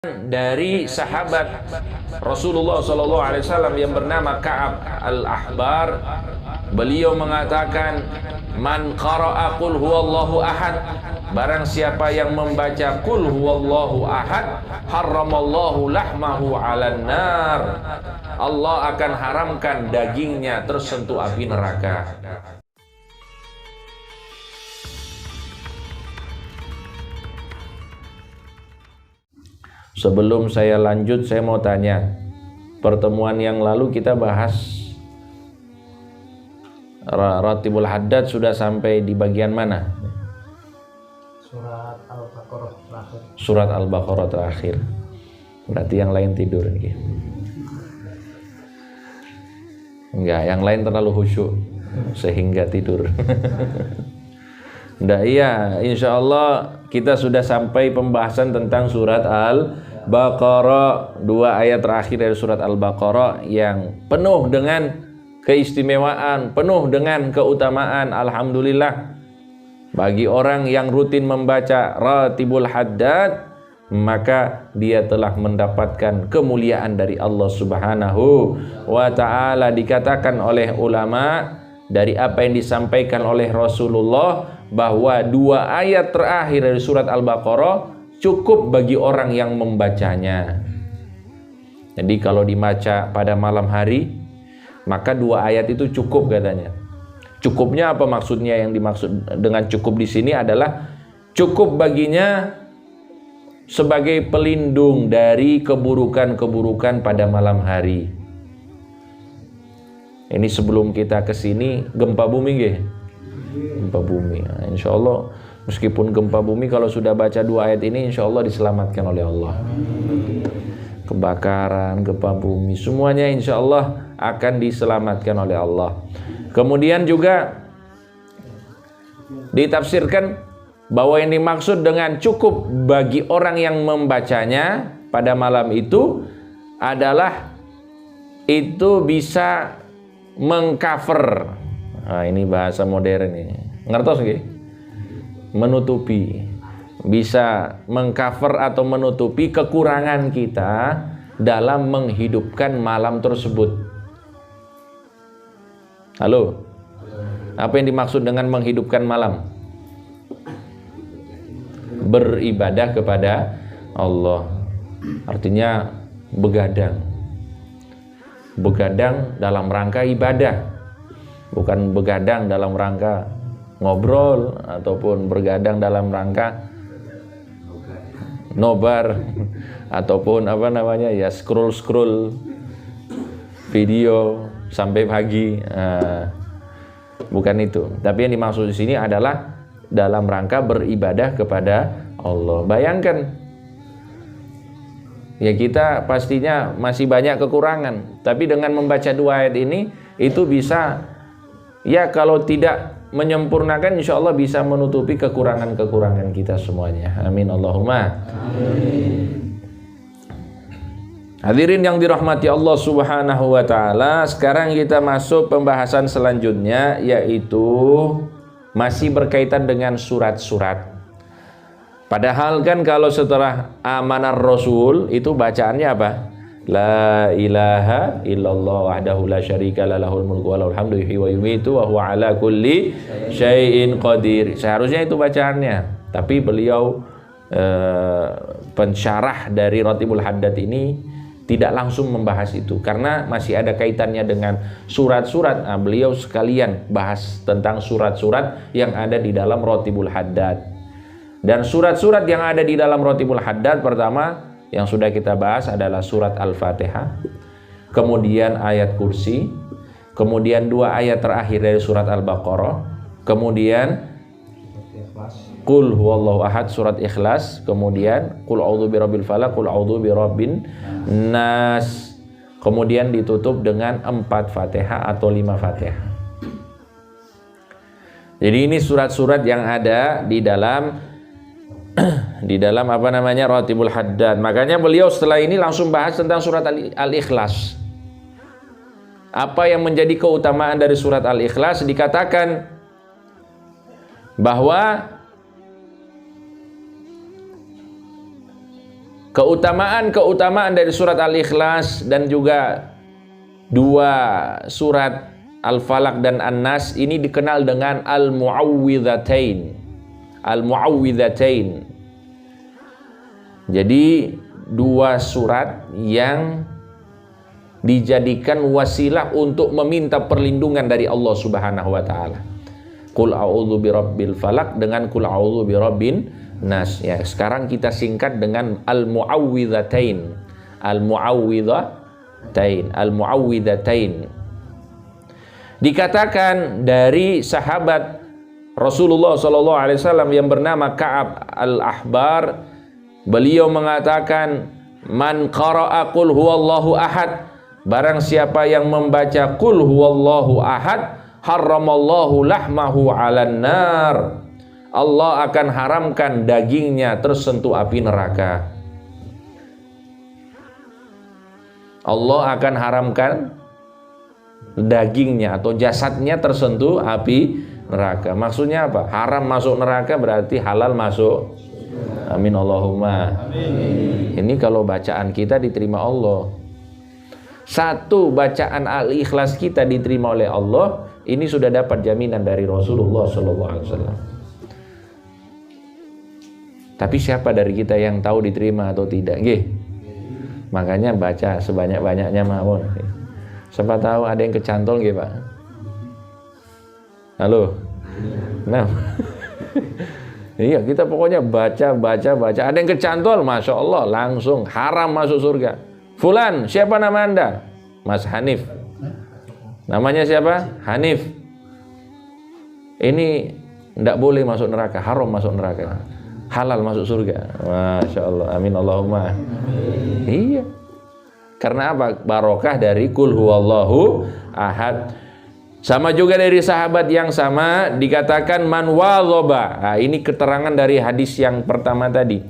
dari sahabat Rasulullah SAW yang bernama Ka'ab al-Ahbar. Beliau mengatakan, man qara'a qul huwallahu ahad, barang siapa yang membaca qul huwallahu ahad, harramallahu lahmahu 'alan nar, Allah akan haramkan dagingnya tersentuh api neraka. Sebelum saya lanjut, saya mau tanya, pertemuan yang lalu kita bahas Ratibul Haddad sudah sampai di bagian mana? Surat Al-Baqarah terakhir. Surat Al-Baqarah terakhir. Berarti yang lain tidur nih. Enggak, yang lain terlalu khusyuk sehingga tidur. Nggak, iya, insya Allah kita sudah sampai pembahasan tentang surat Al-Baqarah, 2 ayat terakhir dari surat Al-Baqarah yang penuh dengan keistimewaan, penuh dengan keutamaan. Alhamdulillah, bagi orang yang rutin membaca Ratibul Haddad, maka dia telah mendapatkan kemuliaan dari Allah Subhanahu wa ta'ala. Dikatakan oleh ulama dari apa yang disampaikan oleh Rasulullah, bahwa 2 ayat terakhir dari surat Al-Baqarah cukup bagi orang yang membacanya. Jadi kalau dibaca pada malam hari, maka 2 ayat itu cukup katanya. Cukupnya apa maksudnya? Yang dimaksud dengan cukup di sini adalah cukup baginya sebagai pelindung dari keburukan-keburukan pada malam hari. Ini sebelum kita ke sini gempa bumi nggih? Gempa bumi. Nah, insya Allah meskipun gempa bumi, kalau sudah baca 2 ayat ini insya Allah diselamatkan oleh Allah. Kebakaran, gempa bumi, semuanya insya Allah akan diselamatkan oleh Allah. Kemudian juga ditafsirkan bahwa yang dimaksud dengan cukup bagi orang yang membacanya pada malam itu adalah itu bisa mengcover. Nah, ini bahasa modern ini. Ngertos nggih? Menutupi. Bisa mengcover atau menutupi kekurangan kita dalam menghidupkan malam tersebut. Halo? Apa yang dimaksud dengan menghidupkan malam? Beribadah kepada Allah. Artinya begadang. Begadang dalam rangka ibadah. Bukan begadang dalam rangka ngobrol ataupun begadang dalam rangka nobar ataupun apa namanya ya scroll video sampai pagi. Bukan itu. Tapi yang dimaksud di sini adalah dalam rangka beribadah kepada Allah. Bayangkan, ya kita pastinya masih banyak kekurangan, tapi dengan membaca 2 ayat ini itu bisa, ya kalau tidak menyempurnakan, insya Allah bisa menutupi kekurangan-kekurangan kita semuanya. Amin Allahumma. Amin. Hadirin yang dirahmati Allah Subhanahu wa ta'ala, sekarang kita masuk pembahasan selanjutnya, yaitu masih berkaitan dengan surat-surat. Padahal kan kalau setelah Amanar Rasul itu bacaannya apa? La ilaha illallah wahdahu la syarika la lahul mulku wa lahul hamdu yuhyi wa yumiitu wa huwa ala kulli syai'in qadir. Seharusnya itu bacaannya. Tapi beliau pensyarah dari Ratibul Haddad ini tidak langsung membahas itu karena masih ada kaitannya dengan surat-surat. Nah, beliau sekalian bahas tentang surat-surat yang ada di dalam Ratibul Haddad. Dan surat-surat yang ada di dalam Ratibul Haddad, pertama yang sudah kita bahas adalah surat Al-Fatihah, kemudian ayat kursi, kemudian 2 ayat terakhir dari surat Al-Baqarah, kemudian Qul huwallahu ahad surat Ikhlas, kemudian Qul a'udzu birabbil falaq, Qul a'udzu birabbin nas, kemudian ditutup dengan 4 Fatihah atau 5 Fatihah. Jadi ini surat-surat yang ada di dalam apa namanya Ratibul Haddad. Makanya beliau setelah ini langsung bahas tentang surat Al-Ikhlas. Apa yang menjadi keutamaan dari surat Al-Ikhlas? Dikatakan bahwa Keutamaan dari surat Al-Ikhlas dan juga dua surat Al-Falaq dan An-Nas ini dikenal dengan Al-Mu'awwidhatain. Al-Mu'awwidhatain. Jadi dua surat yang dijadikan wasilah untuk meminta perlindungan dari Allah Subhanahu wa taala. Qul a'udzu birabbil falaq dengan qul a'udzu birabbin nas. Ya, sekarang kita singkat dengan al-mu'awwidhatain. Al-mu'awwidhatain. Al-mu'awwidhatain. Dikatakan dari sahabat Rasulullah SAW yang bernama Ka'ab al-Ahbar, beliau mengatakan, man qara'a qul huwallahu ahad, barang siapa yang membaca qul huwallahu ahad, haramallahu lahmahu 'alan nar, Allah akan haramkan dagingnya tersentuh api neraka. Allah akan haramkan dagingnya atau jasadnya tersentuh api neraka. Maksudnya apa? Haram masuk neraka berarti halal masuk. Amin Allahumma. Amin. Ini kalau bacaan kita diterima Allah. Satu bacaan Al-Ikhlas kita diterima oleh Allah, ini sudah dapat jaminan dari Rasulullah SAW. Tapi siapa dari kita yang tahu diterima atau tidak? Nggih. Makanya baca sebanyak-banyaknya mawon. Siapa tahu ada yang kecantol nggih, Pak? Halo. Nah. Iya, kita pokoknya baca. Ada yang kecantol, Masya Allah, langsung haram masuk surga. Fulan, siapa nama Anda? Mas Hanif. Namanya siapa? Hanif. Ini tidak boleh masuk neraka, haram masuk neraka. Halal masuk surga. Masya Allah, amin Allahumma. Amin. Iya. Karena apa? Barokah dari kul huwallahu ahad. Sama juga dari sahabat yang sama dikatakan man wadhaba. Nah, ini keterangan dari hadis yang pertama tadi.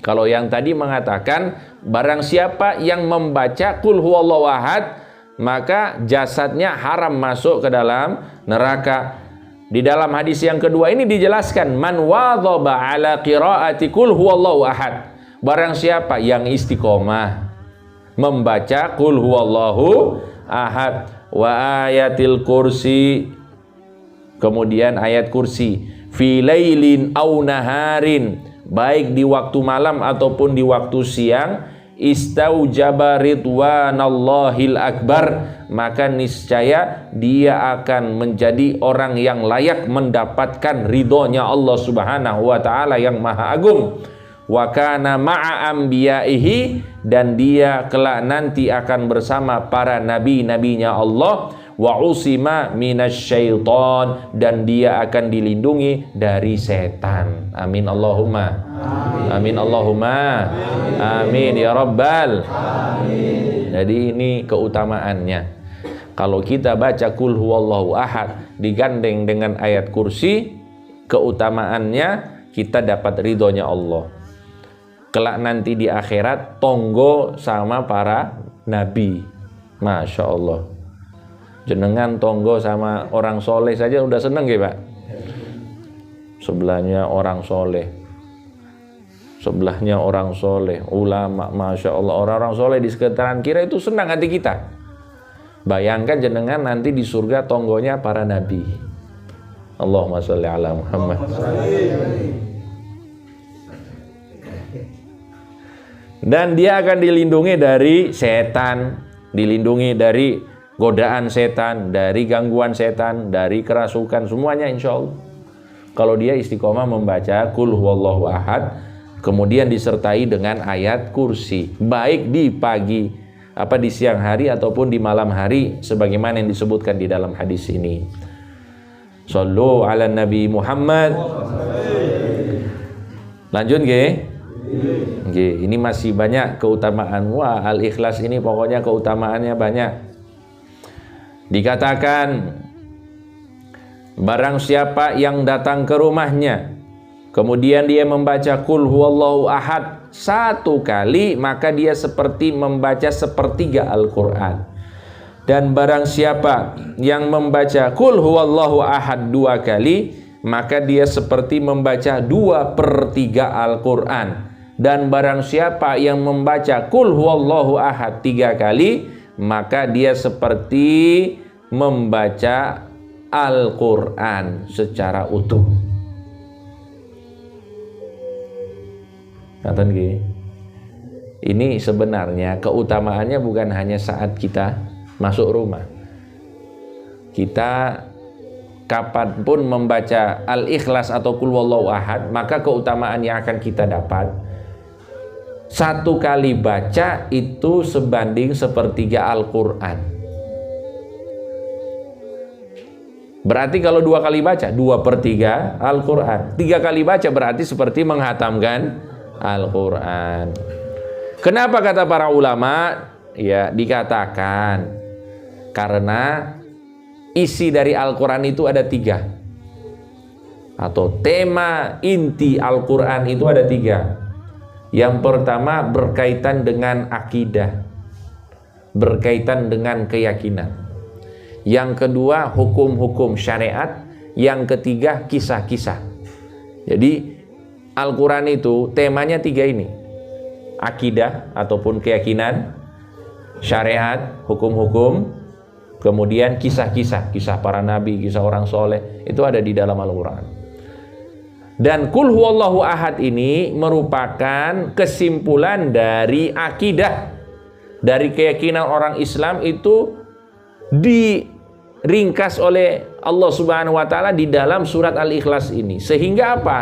Kalau yang tadi mengatakan barang siapa yang membaca kul huwallahu ahad, maka jasadnya haram masuk ke dalam neraka. Di dalam hadis yang kedua ini dijelaskan man wadhaba ala qiraati kul huwallahu ahad. Barang siapa yang istiqomah membaca kul huwallahu ahad wa ayatil kursi, kemudian ayat kursi, fi lailin au naharin, baik di waktu malam ataupun di waktu siang, istaujaba ridwanallahil akbar, maka niscaya dia akan menjadi orang yang layak mendapatkan ridhonya Allah Subhanahu wa taala yang maha agung. Wa kana ma'a anbiya'ihi, dan dia kelak nanti akan bersama para nabi-nabinya Allah. Wa usima minasyaiton, dan dia akan dilindungi dari setan. Amin Allahumma. Amin Allahumma. Amin ya rabbal. Amin. Jadi ini keutamaannya. Kalau kita baca kul huwallahu ahad digandeng dengan ayat kursi, keutamaannya kita dapat ridhonya Allah. Kelak nanti di akhirat tonggo sama para nabi. Masya Allah. Jenengan tonggo sama orang soleh saja udah seneng ya Pak. Sebelahnya orang soleh, sebelahnya orang soleh, ulama, Masya Allah, orang-orang soleh di sekitaran kita itu senang hati kita. Bayangkan jenengan nanti di surga tonggonya para nabi. Allahumma sholli ala Muhammad. Dan dia akan dilindungi dari setan, dilindungi dari godaan setan, dari gangguan setan, dari kerasukan, semuanya insya Allah. Kalau dia istiqomah membaca kul huwallahu ahad, kemudian disertai dengan ayat kursi, baik di pagi, di siang hari ataupun di malam hari, sebagaimana yang disebutkan di dalam hadis ini. Shallu ala Nabi Muhammad. Lanjut nggih? Nggih, ini masih banyak keutamaan. Wah, Al-Ikhlas ini pokoknya keutamaannya banyak. Dikatakan barang siapa yang datang ke rumahnya kemudian dia membaca kul huwallahu ahad 1 kali, maka dia seperti membaca sepertiga Al-Quran. Dan barang siapa yang membaca kul huwallahu ahad 2 kali, maka dia seperti membaca 2/3 Al-Quran. Dan barang siapa yang membaca Qul huwallahu ahad 3 kali, maka dia seperti membaca Al-Quran secara utuh. Ngaten nggih. Ini sebenarnya keutamaannya bukan hanya saat kita masuk rumah. Kita kapanpun membaca Al-Ikhlas atau Qul huwallahu ahad, maka keutamaan yang akan kita dapat, 1 kali baca itu sebanding 1/3 Al-Quran. Berarti kalau 2 kali baca 2/3 Al-Quran. 3 kali baca berarti seperti menghatamkan Al-Quran. Kenapa kata para ulama? Ya, dikatakan karena isi dari Al-Quran itu ada 3, atau tema inti Al-Quran itu ada 3. Yang pertama berkaitan dengan akidah, berkaitan dengan keyakinan. Yang kedua hukum-hukum syariat. Yang ketiga kisah-kisah. Jadi Al-Quran itu temanya 3 ini: akidah ataupun keyakinan, syariat, hukum-hukum, kemudian kisah-kisah, kisah para nabi, kisah orang soleh, itu ada di dalam Al-Quran. Dan Qul huwallahu ahad ini merupakan kesimpulan dari akidah, dari keyakinan orang Islam, itu diringkas oleh Allah Subhanahu wa Ta'ala di dalam surat Al-Ikhlas ini. Sehingga apa?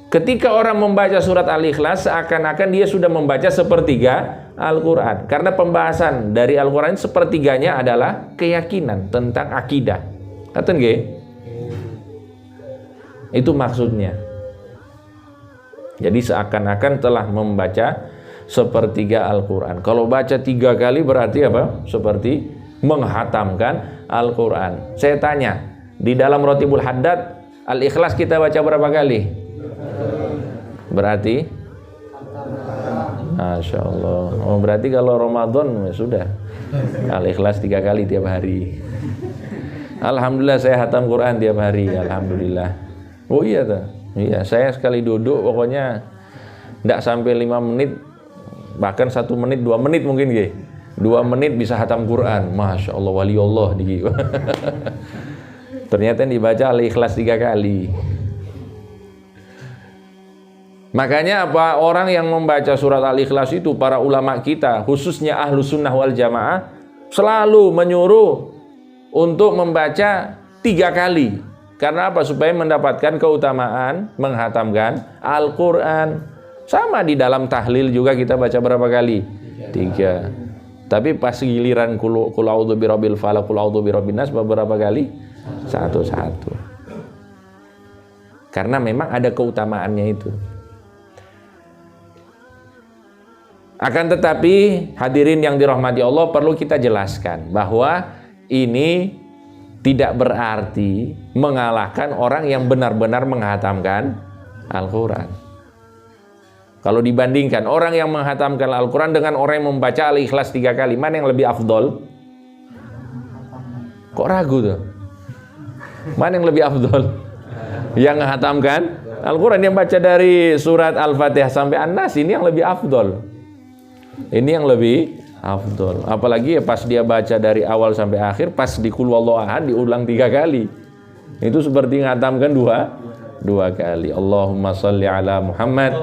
Ketika orang membaca surat Al-Ikhlas, seakan-akan dia sudah membaca 1/3 Al-Quran. Karena pembahasan dari Al-Quran 1/3-nya adalah keyakinan tentang akidah. Ngaten nggih? Itu maksudnya. Jadi seakan-akan telah membaca 1/3 Al-Quran. Kalau baca 3 kali berarti apa? Seperti menghatamkan Al-Quran. Saya tanya, di dalam Rotibul Haddad Al-Ikhlas kita baca berapa kali? Berarti Masya Allah. Oh, berarti kalau Ramadan ya sudah Al-Ikhlas 3 kali tiap hari. Alhamdulillah saya hatam Quran tiap hari. Alhamdulillah. Oh iya tuh. Iya, saya sekali duduk pokoknya tidak sampai 5 menit, bahkan 1 menit, 2 menit mungkin gitu. 2 menit bisa hatam Quran. Masya Allah, wali Allah. Ternyata yang dibaca Al-Ikhlas 3 kali. Makanya apa, orang yang membaca surat Al-Ikhlas itu, para ulama kita, khususnya Ahlus Sunnah wal Jamaah, selalu menyuruh untuk membaca 3 kali. Karena apa? Supaya mendapatkan keutamaan menghatamkan Al-Quran. Sama di dalam tahlil juga kita baca berapa kali? 3. Tapi pas giliran Qul a'udzu birabbil falaq, Qul a'udzu birabbin nas beberapa kali? 1. Karena memang ada keutamaannya itu. Akan tetapi hadirin yang dirahmati Allah, perlu kita jelaskan bahwa ini tidak berarti mengalahkan orang yang benar-benar menghatamkan Al-Quran. Kalau dibandingkan orang yang menghatamkan Al-Quran dengan orang yang membaca Al-Ikhlas 3 kali, mana yang lebih afdol? Kok ragu tuh? Mana yang lebih afdol? Yang menghatamkan Al-Quran, yang baca dari surat Al-Fatihah sampai An-Nas, ini yang lebih afdol. Ini yang lebih afdol. Apalagi ya pas dia baca dari awal sampai akhir, pas di Qul huwallahu ahad diulang 3 kali. Itu seperti ngatamkan 2 kali. Allahumma shalli ala Muhammad